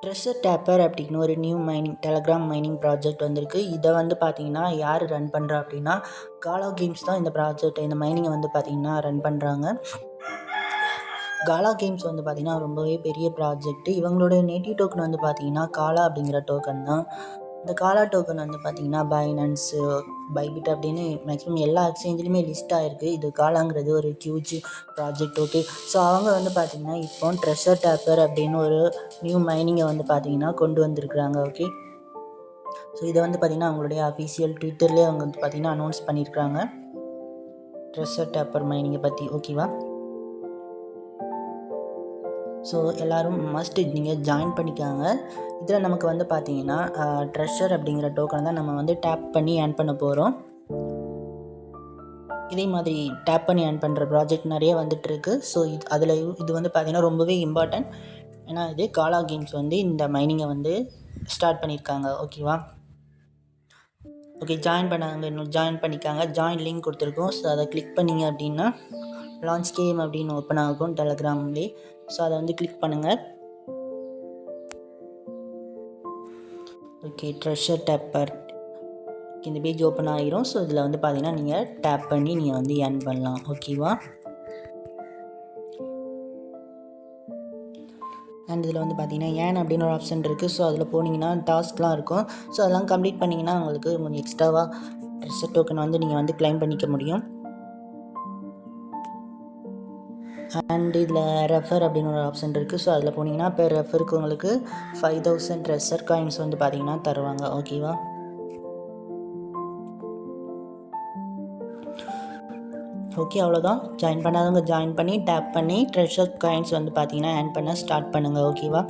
Treasure taper அப்படின்னு ஒரு new Telegram mining project வந்திருக்கு. இதை வந்து பார்த்தீங்கன்னா யார் ரன் பண்ணுறா அப்படின்னா காலா கேம்ஸ் தான் இந்த மைனிங்கை வந்து பார்த்தீங்கன்னா ரன் பண்ணுறாங்க. காலா கேம்ஸ் வந்து பார்த்திங்கன்னா ரொம்பவே பெரிய ப்ராஜெக்ட்டு. இவங்களோட நேட்டிவ் டோக்கன் வந்து பார்த்திங்கன்னா காலா அப்படிங்கிற டோக்கன் தான். இந்த காலா டோக்கன் வந்து பார்த்திங்கன்னா பைனான்ஸு, பைபிட் அப்படின்னு மேக்ஸிமம் எல்லா எக்ஸ்சேஞ்சிலுமே லிஸ்ட் ஆகிருக்கு. இது காலாங்கிறது ஒரு ஹியூஜ் ப்ராஜெக்ட். ஓகே, ஸோ அவங்க வந்து பார்த்திங்கன்னா இப்போ ட்ரெஷர் டேப்பர் அப்படின்னு ஒரு நியூ மைனிங்கை வந்து பார்த்திங்கன்னா கொண்டு வந்திருக்கிறாங்க. ஓகே, ஸோ இதை வந்து பார்த்திங்கன்னா அவங்களுடைய அஃபீஷியல் ட்விட்டர்லேயே அவங்க வந்து பார்த்திங்கன்னா அனௌன்ஸ் பண்ணியிருக்கிறாங்க ட்ரெஷர் டேப்பர் மைனிங்கை பற்றி. ஓகேவா, ஸோ எல்லோரும் மஸ்ட்டு நீங்கள் ஜாயின் பண்ணிக்காங்க. இதில் நமக்கு வந்து பார்த்தீங்கன்னா ட்ரெஷர் அப்படிங்கிற டோக்கனை தான் நம்ம வந்து டேப் பண்ணி ஏர்ன் பண்ண போகிறோம். இதே மாதிரி டேப் பண்ணி ஏர்ன் பண்ணுற ப்ராஜெக்ட் நிறைய வந்துட்டுருக்கு. ஸோ இது வந்து பார்த்திங்கன்னா ரொம்பவே இம்பார்ட்டன்ட். ஏன்னா இது காலா கேம்ஸ் வந்து இந்த மைனிங்கை வந்து ஸ்டார்ட் பண்ணியிருக்காங்க. ஓகேவா, ஓகே, ஜாயின் பண்ணிக்காங்க. ஜாயின் லிங்க் கொடுத்துருக்கோம். ஸோ அதை கிளிக் பண்ணிங்க அப்படின்னா லான்ச் கேம் அப்படின்னு ஓப்பன் ஆகும் டெலகிராம்லேயே. ஸோ அதை வந்து கிளிக் பண்ணுங்கள். ஓகே, ட்ரெஷர் டேப்பர் இந்த பேஜ் ஓப்பன் ஆகிரும். ஸோ இதில் வந்து பார்த்தீங்கன்னா நீங்கள் டேப் பண்ணி நீங்கள் வந்து ஏர்ன் பண்ணலாம். ஓகேவா, அண்ட் இதில் வந்து பார்த்தீங்கன்னா ஏன் அப்படின்னு ஒரு ஆப்ஷன் இருக்குது. ஸோ அதில் போனீங்கன்னா டாஸ்க்லாம் இருக்கும். ஸோ அதெல்லாம் கம்ப்ளீட் பண்ணிங்கன்னா உங்களுக்கு கொஞ்சம் எக்ஸ்ட்ராவாக ட்ரெஷர் டோக்கன் வந்து நீங்கள் வந்து கிளைம் பண்ணிக்க முடியும். அண்ட் இதில் ரெஃபர் அப்படின்னு ஒரு ஆப்ஷன் இருக்குது. ஸோ அதில் போனீங்கன்னா இப்போ ரெஃபருக்கு உங்களுக்கு 5000 ட்ரெஷர் காயின்ஸ் வந்து பார்த்தீங்கன்னா தருவாங்க. ஓகேவா, ஓகே, அவ்வளோதான். ஜாயின் பண்ணாதவங்க ஜாயின் பண்ணி டேப் பண்ணி ட்ரெஷர் காயின்ஸ் வந்து பார்த்தீங்கன்னா ஏர்ன் பண்ண ஸ்டார்ட் பண்ணுங்கள். ஓகேவா.